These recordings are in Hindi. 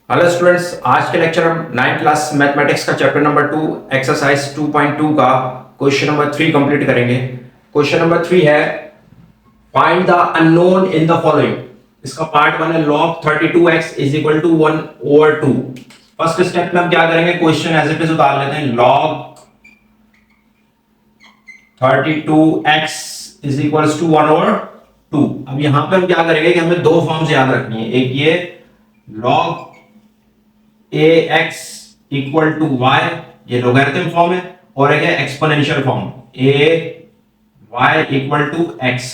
हेलो स्टूडेंट्स, आज के लेक्चर हम 9th क्लास मैथमेटिक्स का चैप्टर नंबर 2 एक्सरसाइज 2.2 का क्वेश्चन नंबर 3 कंप्लीट करेंगे। क्वेश्चन नंबर 3 है find the unknown in the following. इसका पार्ट 1 है log 32x is equal to 1/2। First step में हम क्या करेंगे, क्वेश्चन एज इट इज उतार लेते हैं। log 32x is equal to 1/2। अब यहां पे हम क्या करेंगे कि हमें दो फॉर्म्स याद रखनी है, एक ये log ax equal to y, ये लोगैरिथम फॉर्म है, और एक है exponential form a y equal to x।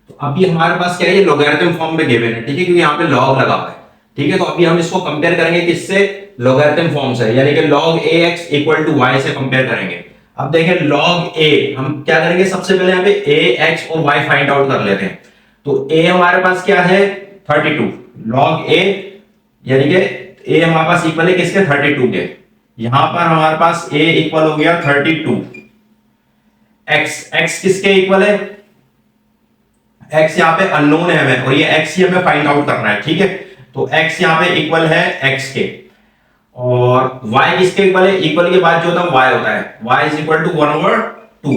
तो अभी हमारे पास क्या है, ये लोगैरिथम फॉर्म में गिवन है, ठीक है, क्योंकि यहाँ पे लॉग लगा हुआ है। ठीक है, तो अभी हम इसको कंपेयर करेंगे किससे, लोगैरिथम फॉर्म से, यानी कि log ax equal to y से कंपेयर करेंगे। अब देखें log a, हम क्या करेंगे, सबसे पहले यहाँ पे ax और y फाइंड आउट कर लेते हैं। तो a हमारे पास क्या है 32, log a यानी कि a हमारे पास इक्वल है किसके, 32 के। यहां पर हमारे पास a इक्वल हो गया 32। x किसके इक्वल है, x यहाँ पे अननोन है हमें, और ये x ही हमें फाइंड आउट करना है। ठीक है, तो x यहाँ पे इक्वल है x के, और y किसके इक्वल है, इक्वल के बाद जो होता है y होता है, y इज इक्वल टू 1/2।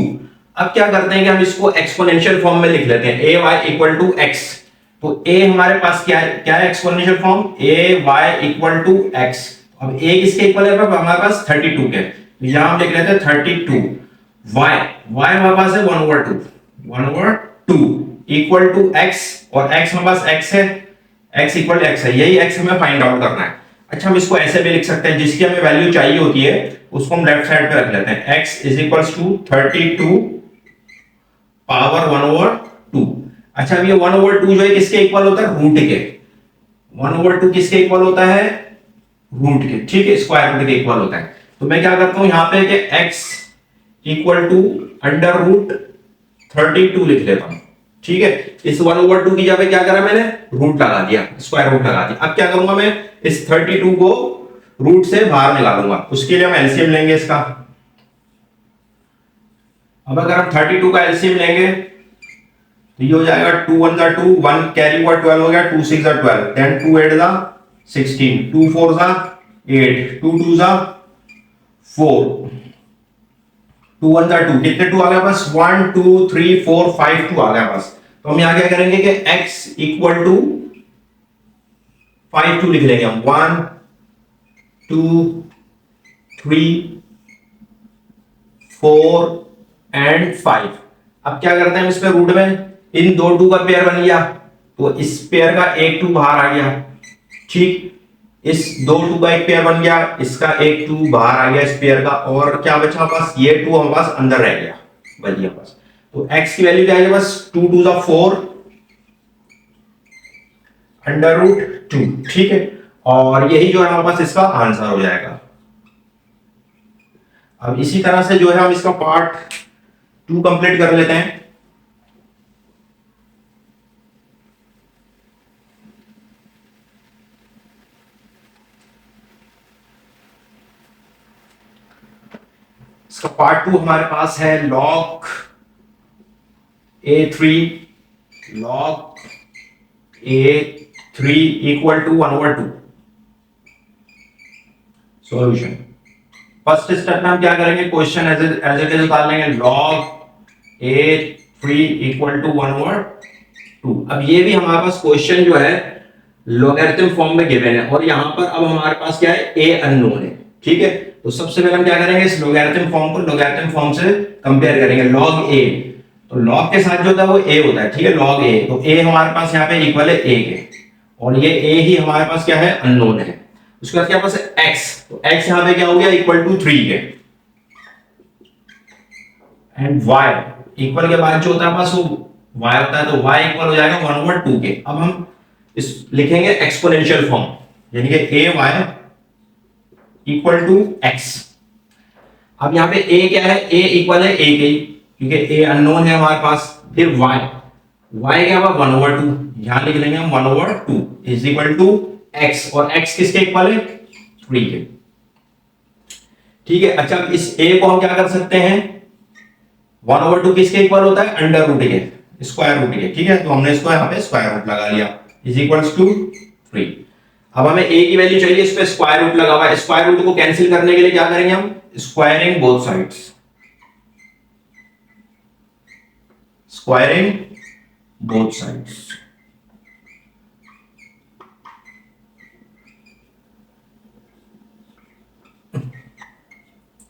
अब क्या करते हैं कि हम इसको एक्सपोनेंशियल फॉर्म में लिख लेते हैं, a y equal to x। तो a हमारे पास क्या है, क्या है exponential form, a y equal to x। अब a किसके इक्वल है, हमारे पास 32 के, यहां हम लिख लेते हैं 32। y हमारे पास है 1/2 इक्वल टू x, और x हमारे पास x है, x इक्वल टू x है, यही x हमें फाइंड आउट करना है। अच्छा, हम इसको ऐसे भी लिख सकते हैं, जिसकी हमें वैल्यू चाहिए होती है उसको हम लेफ्ट साइड पे रख लेते हैं, x is equal to 32 power 1/2। अच्छा, अब ये 1/2 जो है किसके इक्वल होता है, रूट के। 1/2 किसके इक्वल होता है, रूट के, ठीक है, स्क्वायर रूट के इक्वल होता है। तो मैं क्या करता हूं यहां पे कि x equal to under root 32 लिख लेता हूं। ठीक है, इस 1/2 की जगह क्या करा मैंने, रूट लगा दिया, स्क्वायर रूट लगा दिया। अब क्या करूंगा मैं, इस 32 को रूट से बाहर निकालूंगा, उसके लिए हम एलसीएम लेंगे इसका। अब अगर हम 32 का एलसीएम लेंगे तो ये हो जाएगा 2 1 जा 2, 1 कैरी हुआ 12 हो गया, 2 6 जा 12, देन 2 8 जा 16, 2 4 जा 8, 2 2 जा 4, 2 1 जा 2, कितने 2 आ गया बस, 1 2 3 4 5 2 आ गया बस। तो हम यहां क्या करेंगे कि x इक्वल टू 5 2 लिख लेंगे हम, 1 2 3 4 एंड 5। अब क्या करते हैं हम इस पे रूट में, इन दो 2 का पेयर बन गया, तो इस पेयर का एक 2 बाहर आ गया। ठीक, इस दो 2 का एक पेयर बन गया, इसका एक 2 बाहर आ गया इस पेयर का, और क्या बचा हमारे पास, ये 2 हमारे पास अंदर रह गया, बच गया बस। तो x की वैल्यू क्या है बस, 2 2 जा 4 अंडर रूट 2। ठीक है, और यही जो है हमारे पास इसका आंसर हो जाएगा। अब इसी तरह से जो है हम इसका पार्ट 2 कंप्लीट कर लेते हैं। इसका पार्ट 2 हमारे पास है log a3 equal to 1/2। Solution, first step में हम क्या करेंगे, क्वेश्चन एज इट इज उतार लेंगे, log a3 इक्वल टू 1/2। अब ये भी हमारे पास क्वेश्चन जो है लोगैरिथम फॉर्म में गिवन है, और यहां पर अब हमारे पास क्या है, a अननोन है। ठीक है, तो सबसे पहले हम क्या करेंगे, इस लोगैरिथम फॉर्म को लोगैरिथम फॉर्म से कंपेयर करेंगे, log a। तो log के साथ जो होता है वो a होता है, ठीक है, log a। तो a हमारे पास यहाँ पे इक्वल है a के, और ये a ही हमारे पास क्या है, अननोन है। उसके बाद क्या पास है x, तो x यहाँ पे क्या हो गया, इक्वल टू 3 के, एंड y इक्वल के बाद जो होता है पास वो y होता है, तो y इक्वल हो जाएगा 1/2 के। अब हम इस लिखेंगे एक्सपोनेंशियल फॉर्म, यानी कि a y equal to x। अब यहाँ पे a क्या है, a इक्वल है a के, क्योंकि a अननोन है हमारे पास। फिर y क्या होगा 1/2, यहां लिख लेंगे हम 1/2 इज इक्वल टू x, और x किसके इक्वल है, 3 के। ठीक है, अच्छा इस a को हम क्या कर सकते हैं, 1/2 किसके इक्वल होता है, अंडर रूट के, स्क्वायर रूट के। ठीक है, तो हमने इसको यहाँ पे स्क्वायर रूट लगा लिया, इज इक्वल टू 3। अब हमें a की वैल्यू चाहिए, इस पे स्क्वायर रूट लगा हुआ है, स्क्वायर रूट को कैंसिल करने के लिए क्या करेंगे हम, squaring both sides, squaring both sides.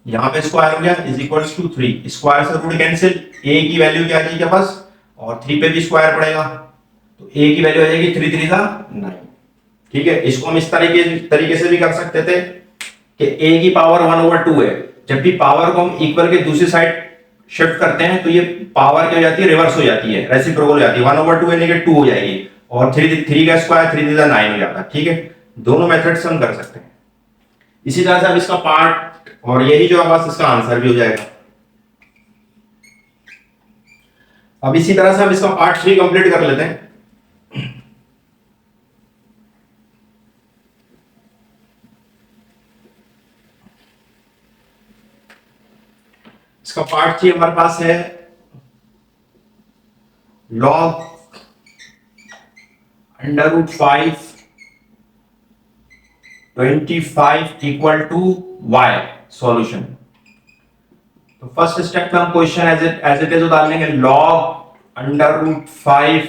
यहां पे स्क्वायर हो गया इज इक्वल्स टू 3, स्क्वायर से रूट कैंसिल, a की वैल्यू क्या आ जाएगी बस, और 3 पे भी स्क्वायर पड़ेगा, तो a की वैल्यू आ जाएगी 3 3 9। ठीक है, इसको हम इस तरीके से भी कर सकते थे कि a की पावर 1/2 है, जब भी पावर को हम इक्वल के दूसरी साइड शिफ्ट करते हैं तो ये पावर क्या हो जाती है, रिवर्स हो जाती है, रेसिप्रोकल हो जाती है, 1/2 यानी कि 2 हो जाएगी, और 3 का स्क्वायर 3 3 9 हो जाता है। ठीक है, दोनों मेथड से हम कर सकते हैं। इसी तरह से अब इसका पार्ट, और यही जो है बस इसका आंसर भी हो जाएगा। अब इसी तरह से हम इसका पार्ट 3 कंप्लीट कर लेते हैं। इसका पार्ट 3 हमारे पास है log √5 25 equal to y solution. तो फर्स्ट स्टेप में हम क्वेश्चन एज इट इज उतार लेंगे, log √5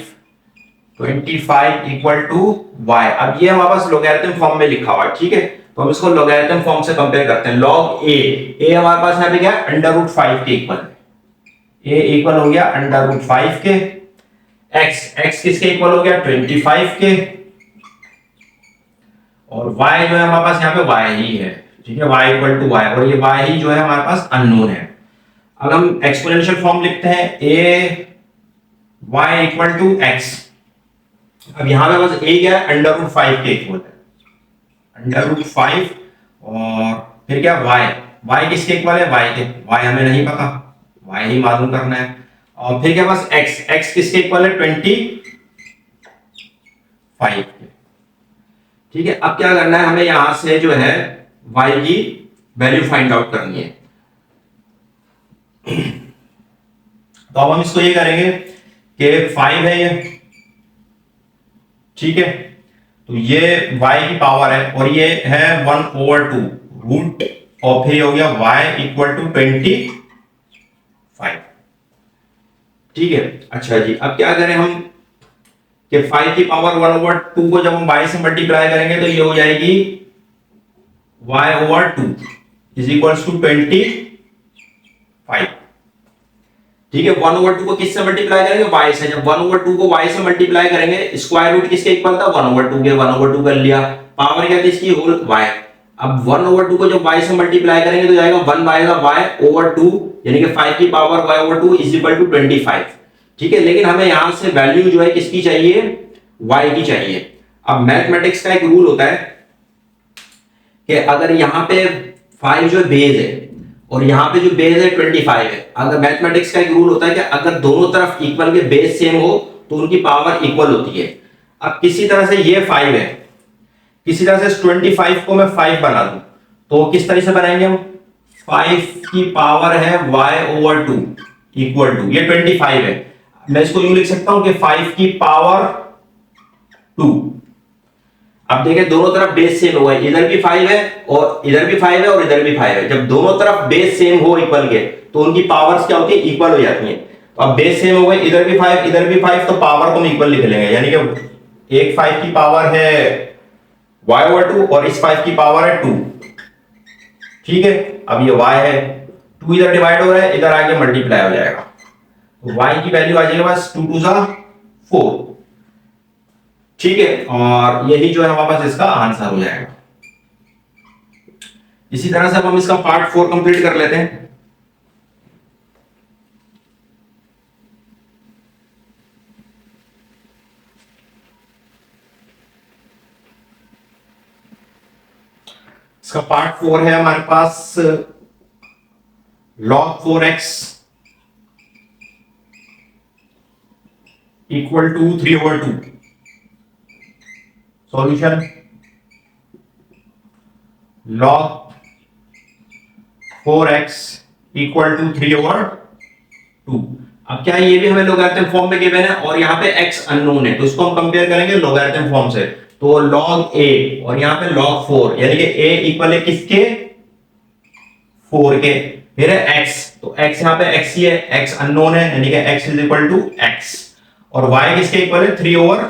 25 इक्वल टू y। अब ये हमारे पास लोगैरिथम फॉर्म में लिखा हुआ है, ठीक है, तो हम इसको लोगैरिथम फॉर्म से कंपेयर करते हैं। log a हमारे पास यहाँ पे क्या है, √5 के इक्वल है, a इक्वल हो गया √5 के, x किसके इक्वल हो गया 25 के, और y जो है हमारे पास यहाँ पे y ही है, ठीक है, y इक्वल टू y, और ये y ही जो है हमारे पास अननोन है। अब हम एक्सपोनेंशियल फॉर्म लिखते हैं, a y equal to x। अब यहां पे बस a क्या है, √5 के इक्वल है, √5, और फिर क्या y किसके इक्वल है, y के, y हमें नहीं पता, y ही मालूम करना है, और फिर क्या बस x किसके इक्वल है 25 के। ठीक है, अब क्या करना है, हमें यहां से जो है y की वैल्यू फाइंड आउट करनी है। तो अब हम इसको ये करेंगे कि 5 है ये, ठीक है, तो ये y की पावर है, और ये है 1/2 रूट, और फिर हो गया y इक्वल टू 25। ठीक है, अच्छा जी, अब क्या करें हम कि 5 की पावर 1/2 को जब हम y से मल्टीप्लाई करेंगे तो ये हो जाएगी y/2 इज इक्वल्स टू 25। ठीक है, 1/2 को किससे मल्टीप्लाई करेंगे, y से। जब 1/2 को y से मल्टीप्लाई करेंगे, स्क्वायर रूट किसके इक्वल था 1/2 के, 1/2 कर लिया, पावर क्या थी इसकी होल y। अब 1/2 को जब y से मल्टीप्लाई करेंगे तो जाएगा 1/y/2, यानी कि 5 की power y/2 is equal to 25। ठीक है, लेकिन हमें यहां से वैल्यू जो है किसकी चाहिए, y की चाहिए। अब मैथमेटिक्स का एक रूल होता है कि अगर यहां पे 5 जो बेस है और यहां पे जो बेस है 25 है, अगर मैथमेटिक्स का एक रूल होता है कि अगर दोनों तरफ इक्वल के बेस सेम हो तो उनकी पावर इक्वल होती है। अब किसी तरह से ये 5 है, किसी तरह से 25 को मैं 5 बना दूं तो किस तरह से बनाएंगे हम, 5 की पावर है y/2 इक्वल टू, ये 25 है, मैं इसको यूं लिख सकता हूं कि 5 की पावर 2। अब देखिए दोनों तरफ बेस सेम हो गए, इधर भी 5 है और इधर भी 5 है और इधर भी 5 है। जब दोनों तरफ बेस सेम हो इक्वल के तो उनकी पावर्स क्या होती है, इक्वल हो जाती हैं। तो अब बेस सेम हो गए, इधर भी 5 इधर भी 5, तो पावर को हम इक्वल लिख लेंगे, यानी कि एक 5 की पावर है y/2 और इस 5 की पावर है 2। ठीक है, अब ये y है, 2 इधर डिवाइड हो रहा है, इधर आके मल्टीप्लाई हो जाएगा, तो y की वैल्यू आ जाएगी बस 2 2 4। ठीक है, और यही जो है हमारे पास इसका आंसर हो जाएगा। इसी तरह से अब हम इसका पार्ट 4 कंप्लीट कर लेते हैं। इसका पार्ट 4 है हमारे पास log 4x equal to 3/2। Solution, log 4x equal to 3/2। अब क्या ये भी हमें लोगरिथम फॉर्म में गिवन है और यहाँ पे x अननोन है, तो इसको हम कंपेयर करेंगे लोगरिथम फॉर्म से। तो log a और यहाँ पे log 4, यानी कि a इक्वल है किसके, 4 के। फिर है x, तो x यहाँ पे x ही है, x अननोन है, यानी कि x is equal to x, और y किसके इक्वल है, 3 ओवर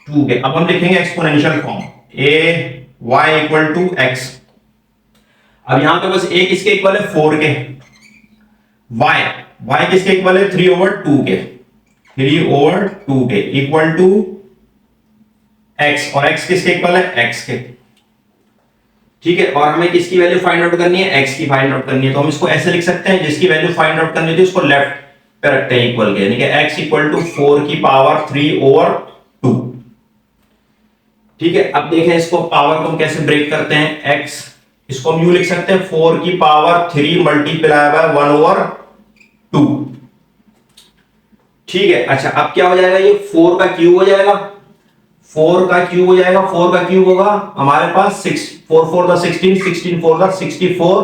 2 के। अब हम लिखेंगे exponential form, a y equal to x। अब यहां पे बस a किसके इक्वल है, 4 के, y किसके इक्वल है, 3 ओवर 2 के, 3 ओवर 2 के इक्वल टू x, और x किसके इक्वल है, x के। ठीक है, और हमें किसकी वैल्यू फाइंड आउट करनी है, x की फाइंड आउट करनी है। तो हम इसको ऐसे लिख सकते हैं, जिसकी वैल्यू फाइंड आउट करनी थी उसको लेफ्ट पे रखते हैं इक्वल के, यानी कि x इक्वल टू 4 की पावर 3 ओवर 2। ठीक है, अब देखें इसको पावर को हम कैसे ब्रेक करते हैं। x इसको हम यूं लिख सकते हैं, 4 की पावर 3 मल्टीप्लाई बाय 1 ओवर 2। ठीक है, अच्छा अब क्या हो जाएगा, ये 4 का क्यूब हो जाएगा, 4 का क्यूब हो जाएगा, 4 का क्यूब होगा हमारे पास 6, 4 4 द 16, 16 4 द 64,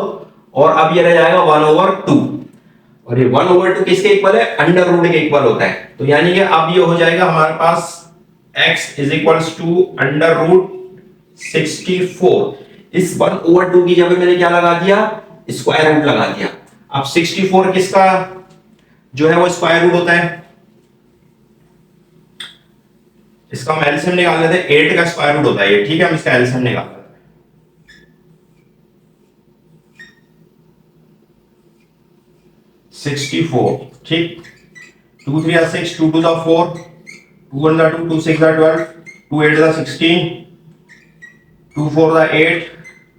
और अब ये रह जाएगा 1 ओवर 2, और ये 1 ओवर 2 किसके इक्वल है, अंडर रूट के इक्वल होता है। तो यानी कि अब ये हो जाएगा हमारे पास x is equals to under root 64। इस 1 ओवर 2 की जगह मैंने क्या लगा दिया, स्क्वायर रूट लगा दिया। अब 64 किसका जो है वो स्क्वायर रूट होता है, इसका हम एलसीएम निकाल लेते हैं, 8 का स्क्वायर रूट होता है ये। ठीक है, हम इसका एलसीएम निकाल लेते हैं, 64। ठीक, 2 3 are 6, 2 2 are 4, 2 1 are 2, 2 6 are 12, 2 8 are 16, 2 4 are 8,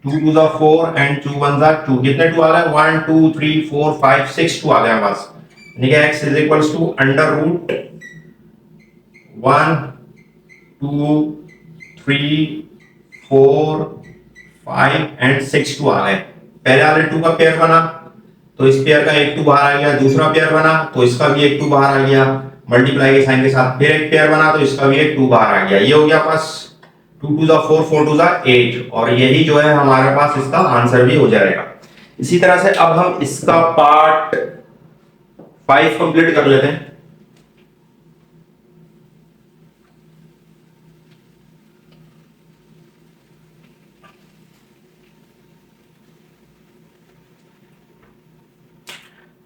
2 2 are 4 and 2 1 are 2। कितने 2 आ रहा है, 1 2 3 4 5 6 2 आ गया हमारे पास, यानी कि x is equals to under root 1 2 3 4 5 and 6 2 आ गए। पहले वाले 2 का पेयर बना तो इस पेयर का एक 2 बाहर आ गया, दूसरा पेयर बना तो इसका भी एक 2 बाहर आ गया, मल्टीप्लाई के साइन के साथ फिर एक पेयर बना तो इसका भी एक 2 बाहर आ गया। ये हो गया पास 2 2 4 4 2 8, और यही जो है हमारे पास इसका आंसर भी हो जाएगा। इसी तरह से अब हम इसका पार्ट 5 कंप्लीट कर लेते हैं।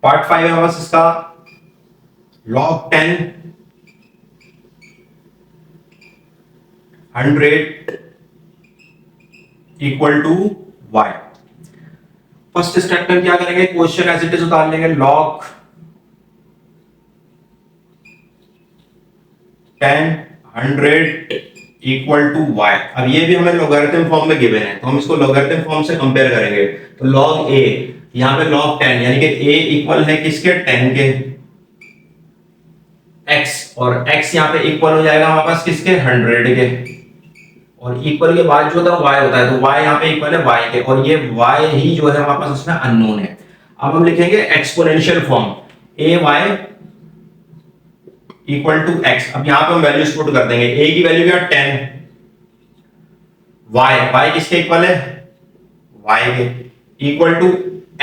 पार्ट 5 है बस इसका log 10 100 equal to y। First step में क्या करेंगे, क्वेश्चन एज इट इज उतार लेंगे, log 10 100 इक्वल टू y। अब ये भी हमें लॉगरिथम फॉर्म में गिवन है, तो हम इसको लॉगरिथम फॉर्म से कंपेयर करेंगे। तो log a, यहां पे log 10 यानी कि a इक्वल है किसके, 10 के, x, और x यहां पे इक्वल हो जाएगा हमारे पास किसके, 100 के, और इक्वल के बाद जो होता है y होता है, तो y यहां पे इक्वल है y के, और ये y ही जो है हमारे पास उसमें अननोन है। अब हम लिखेंगे exponential form, ay equal to x। अब यहां पे हम वैल्यूज पुट कर देंगे, a की वैल्यू क्या, 10, y किसके इक्वल है, y के, इक्वल टू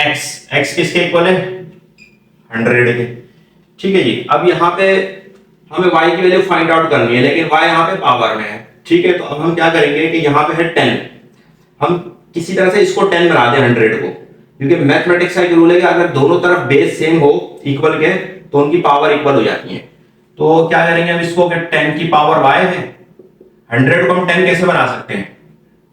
x किसके इक्वल है, 100 के। ठीक है जी, अब यहाँ पे हमें y की वैल्यू फाइंड आउट करनी है, लेकिन y यहाँ पे पावर में है। ठीक है, तो अब हम क्या करेंगे कि यहाँ पे है 10, हम किसी तरह से इसको 10 बना दें 100 को, क्योंकि मैथमेटिक्स का एक रूल है कि अगर दोनों तरफ बेस सेम हो इक्वल के तो उनकी पावर इक्वल हो जाती है। तो क्या करेंगे अब इसको, कि 10 की पावर y है, 100 को हम 10 कैसे बना सकते हैं,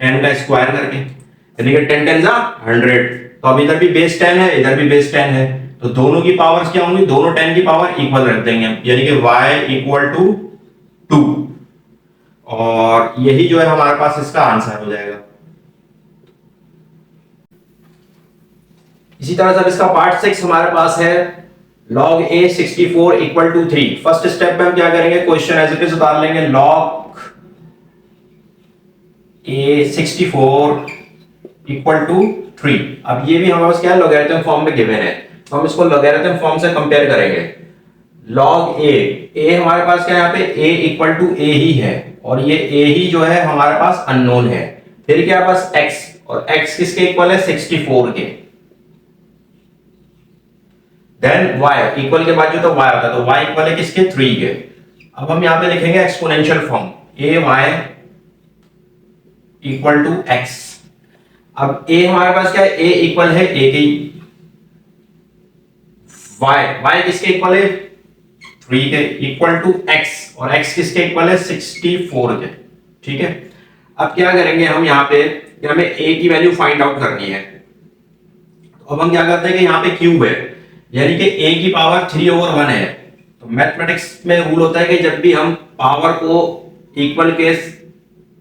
10 का स्क्वायर करके, यानी कि 10 10 100। तो अब इधर भी बेस 10 है, इधर भी बेस 10 है, तो दोनों की पावर्स क्या होंगी, दोनों 10 की पावर इक्वल रख देंगे, यानी कि y इक्वल टू 2, और यही जो है हमारे पास इसका आंसर हो जाएगा। इसी तरह से इसका पार्ट 6 हमारे पास है log a 64 equal to 3। First step में हम क्या करेंगे, क्वेश्चन एज इट इज उतार लेंगे, log a 64 इक्वल टू 3। अब ये भी हमारे पास क्या है, लॉगरिथम फॉर्म में गिवन है, तो हम इसको लॉगरिथम फॉर्म से कंपेयर करेंगे। log a हमारे पास क्या है, यहाँ पे a इक्वल टू a ही है, और ये a ही जो है हमारे पास अननोन है। फिर क्या है पास x, और x किसके इक्वल है, 64 के। देन y इक्वल के बाद जो तो y होता है, तो y इक्वल है किसके, 3 के। अब हम यहाँ पे लिखेंगे exponential form, a y equal to x. अब ए हमारे पास क्या है, ए इक्वल है ए के, वाई किसके इक्वल है 3 के, इक्वल टू एक्स, और एक्स किसके इक्वल है 64 के। ठीक है, अब क्या करेंगे हम यहाँ पे कि हमें ए की वैल्यू फाइंड आउट करनी है। तो अब हम क्या करते हैं कि यहाँ पे क्यूब है, यानी कि a की पावर 3/1 है। तो मैथमेटिक्स में रूल होता है कि जब भी हम पावर को इक्वल के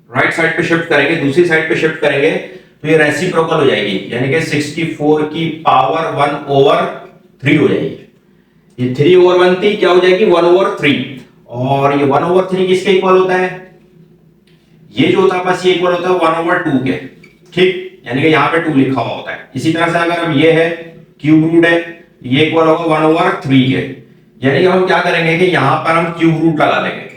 राइट साइड पे शिफ्ट करेंगे, दूसरी साइड पे शिफ्ट करेंगे, तो ये रेसिप्रोकल हो जाएगी, यानी कि 64 की पावर 1/3 हो जाएगी। ये 3/1 थी, क्या हो जाएगी 1/3, और ये 1/3 किसके इक्वल होता है, ये जो होता है बस ये इक्वल होता है 1/2 के। ठीक, यानी कि यहाँ पे 2 लिखा हुआ होता है। इसी तरह से अगर हम ये है क्यूब रूट है, ये इक्वल होगा 1/3 के, यानी कि हम क्या करेंगे कि यहां पर हम क्यूब रूट लगा देंगे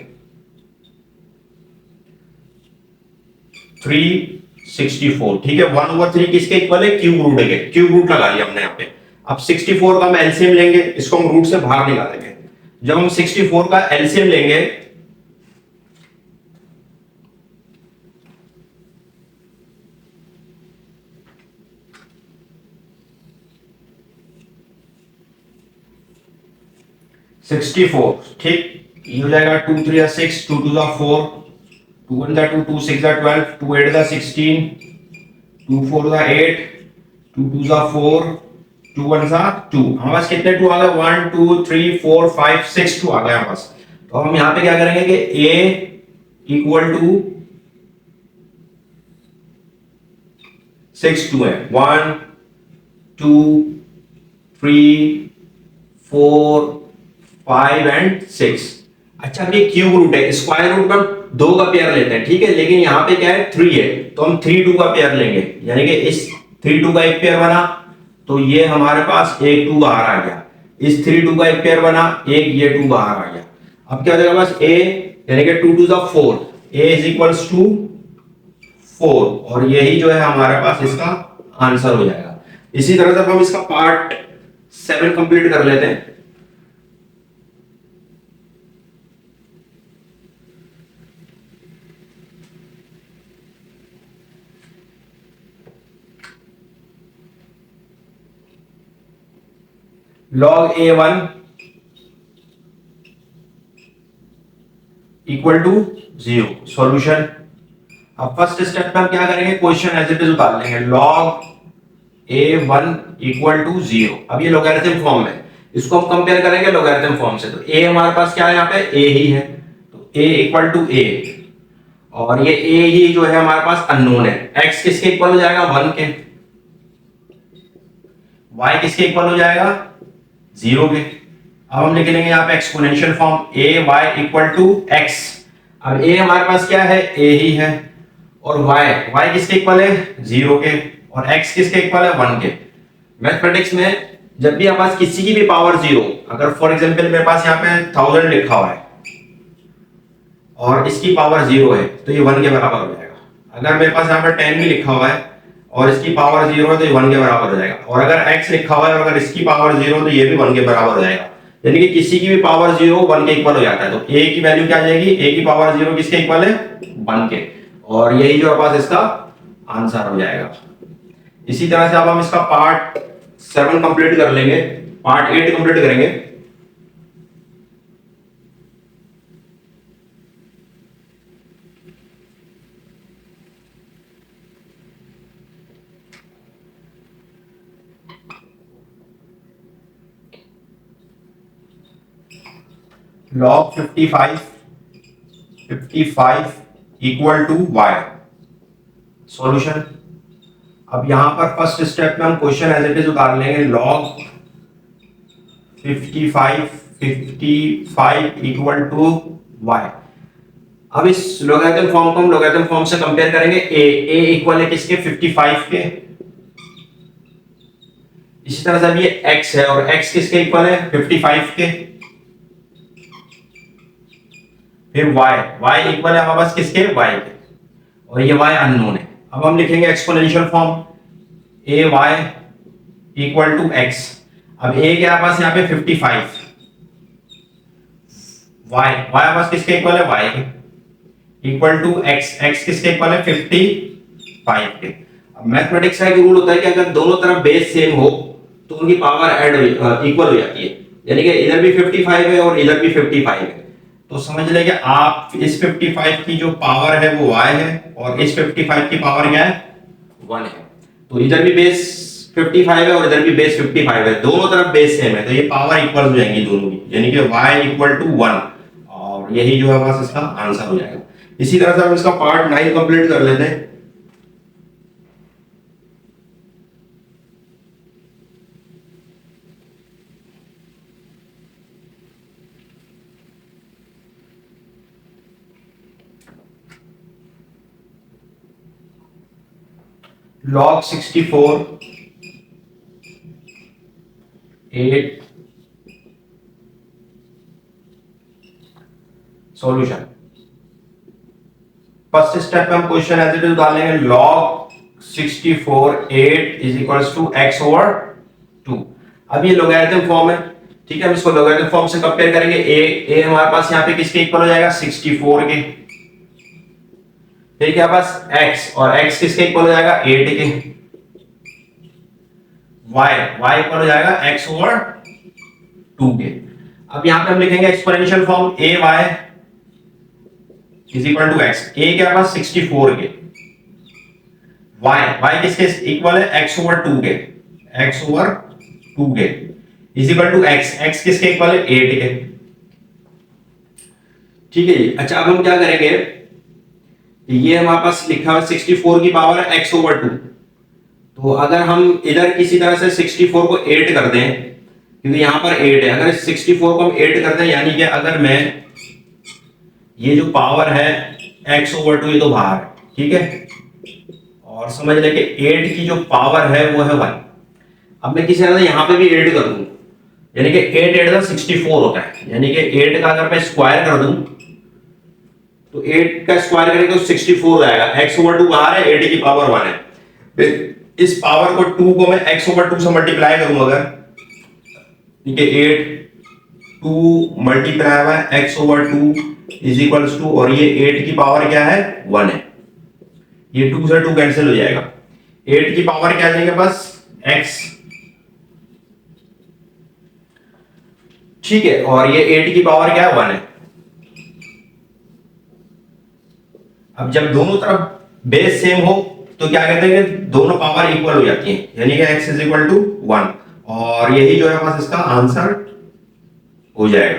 364। ठीक है, 1/3 किसके इक्वल है, क्यूब रूट है, क्यूब रूट लगा लिया हमने यहाँ पे। अब 64 का हम एलसीएम लेंगे, इसको हम रूट से बाहर निकालेंगे। जब हम 64 का एलसीएम लेंगे, ठीक, ये हो जाएगा 2 3 6, 2 2 4, 2 1 2, 2 6 12, 2 8 16, 2 4 8, 2 2 4, 2 1 2। हमारे पास कितने 2 आ गए, 1 2 3 4 5 6 2 आ गए हमारे पास। तो हम यहाँ पे क्या करेंगे कि a इक्वल टू 6 2 है, 1 2 3 4 5 एंड 6। अच्छा, अब ये क्यूब रूट है, स्क्वायर रूट में 2 का पेयर लेते हैं, ठीक है, लेकिन यहाँ पे क्या है 3 है, तो हम 3 2 का पेयर लेंगे, यानी कि इस 3 2 का एक पेयर बना, तो ये हमारे पास एक 2 बाहर आ गया, इस 3 2 का एक पेयर बना, एक ये 2 बाहर आ गया। अब क्या हो जाएगा बस a, यानी कि 2 2 4, a इज इक्वल्स टू 4, और यही जो है हमारे पास इसका आंसर हो जाएगा। इसी तरह से हम इसका पार्ट 7 कंप्लीट कर लेते हैं। log a1 equal to 0, solution. अब फर्स्ट स्टेप में हम क्या करेंगे, क्वेश्चन एज इट इज उतार लेंगे, log a1 इक्वल टू 0। अब ये लोगैरिथम फॉर्म में, इसको हम कंपेयर करेंगे लोगैरिथम फॉर्म से। तो a हमारे पास क्या है, यहाँ पे a ही है, तो a इक्वल टू a, और ये a ही जो है हमारे पास अननोन है। x किसके इक्वल हो जाएगा 1 के, y किसके इक्वल हो जाएगा 0 के। अब हम लिख लेंगे यहाँ पे exponential form, a y equal to x। अब a हमारे पास क्या है, a ही है, और y किसके इक्वल है 0 के, और x किसके इक्वल है 1 के। मैथमेटिक्स में जब भी हमारे पास किसी की भी पावर 0, अगर फॉर एग्जांपल मेरे पास यहाँ पे 1000 लिखा हुआ है और इसकी पावर 0 है, तो ये 1 के बराबर हो जाएगा। अगर मेरे पास यहाँ पर 10 भी लिखा हुआ है और इसकी पावर 0 है, तो ये 1 के बराबर हो जाएगा। और अगर x लिखा हुआ है और अगर इसकी पावर 0, तो ये भी 1 के बराबर हो जाएगा। यानी कि किसी की भी पावर 0 1 के इक्वल हो जाता है। तो a की वैल्यू क्या आ जाएगी, a की पावर 0 किसके इक्वल है 1 के, और यही जो पास इसका आंसर हो जाएगा। इसी तरह से अब हम इसका पार्ट 7 कंप्लीट कर लेंगे, पार्ट 8 कंप्लीट करेंगे। log 55 equal to y, solution. अब यहां पर फर्स्ट स्टेप में हम क्वेश्चन एज इट इज उतार लेंगे, log 55 इक्वल टू y। अब इस लोगैरिथम फॉर्म को हम लोगैरिथम फॉर्म से कंपेयर करेंगे, a इक्वल है किसके 55 के। इसी तरह से अब ये x है और x किसके इक्वल है 55 के। फिर y इक्वल है हमारे पास किसके y के, और ये y अननोन है। अब हम लिखेंगे exponential form, ay equal to x। अब a क्या है पास यहाँ पे 55, y हमारे पास किसके इक्वल है y के, इक्वल टू एक्स, एक्स किसके इक्वल है 55 के। अब मैथमेटिक्स का एक रूल होता है कि अगर दोनों तरफ बेस सेम हो तो उनकी पावर ऐड इक्वल हो जाती है, यानी कि इधर भी 55 है और इधर भी 55 है। तो समझ लें कि आप इस 55 की जो पावर है वो y है और इस 55 की पावर क्या है 1 है। तो इधर भी बेस 55 है और इधर भी बेस 55 है, दोनों तरफ बेस सेम है, तो ये पावर इक्वल हो जाएंगी दोनों की, यानी कि y इक्वल टू 1, और यही जो है बस इसका आंसर हो जाएगा। इसी तरह से हम इसका पार्ट 9 कंप्लीट कर लेते हैं। log 64 8 solution. फर्स्ट स्टेप में हम क्वेश्चन एज इट इज डालेंगे log 64 8 is equals to x over 2। अब ये लोगरिथम फॉर्म है, ठीक है, हम इसको लोगरिथम फॉर्म से कंपेयर करेंगे। a हमारे पास यहाँ पे किसके इक्वल हो जाएगा 64 के, ठीक है, बस x, और x किसके इक्वल हो जाएगा 8 के, y इक्वल हो जाएगा x ओवर 2 के। अब यहां पे हम लिखेंगे exponential form a y is equal to x, a क्या पास 64 के, y किसके इक्वल है x ओवर 2 के, x ओवर 2 के इज इक्वल टू x किसके इक्वल है 8 के, ठीक है जी। अच्छा अब हम क्या करेंगे, ये हमारे पास लिखा हुआ 64 की पावर है x ओवर 2, तो अगर हम इधर किसी तरह से 64 को 8 कर दें, क्योंकि यहां पर 8 है, अगर 64 को हम 8 कर दें, यानी कि अगर मैं ये जो पावर है x ओवर 2 ये तो बाहर है, ठीक है, और समझ लें कि 8 की जो पावर है वो है 1। अब मैं किसी तरह से यहां पे भी 8 कर दूं, यानी कि 8 8 का 64 होता है, यानी कि 8 का अगर मैं स्क्वायर कर दूं तो 8 का स्क्वायर करेंगे तो 64 आएगा, x ओवर 2 बाहर है, 8 की पावर 1 है। इस पावर को 2 को मैं x ओवर 2 से मल्टीप्लाई करूं अगर, ठीक है, 8 2 मल्टीप्लाई हुआ है x over 2 is equals to, और ये 8 की पावर क्या है 1 है, ये 2 से 2 कैंसिल हो जाएगा, 8 की पावर क्या आ जाएगा बस x, ठीक है, और ये 8 की पावर क्या है 1 है। अब जब दोनों तरफ बेस सेम हो तो क्या कहते हैं कि दोनों पावर इक्वल हो जाती हैं, यानी कि x इज इक्वल टू 1, और यही जो है बस इसका आंसर हो जाएगा।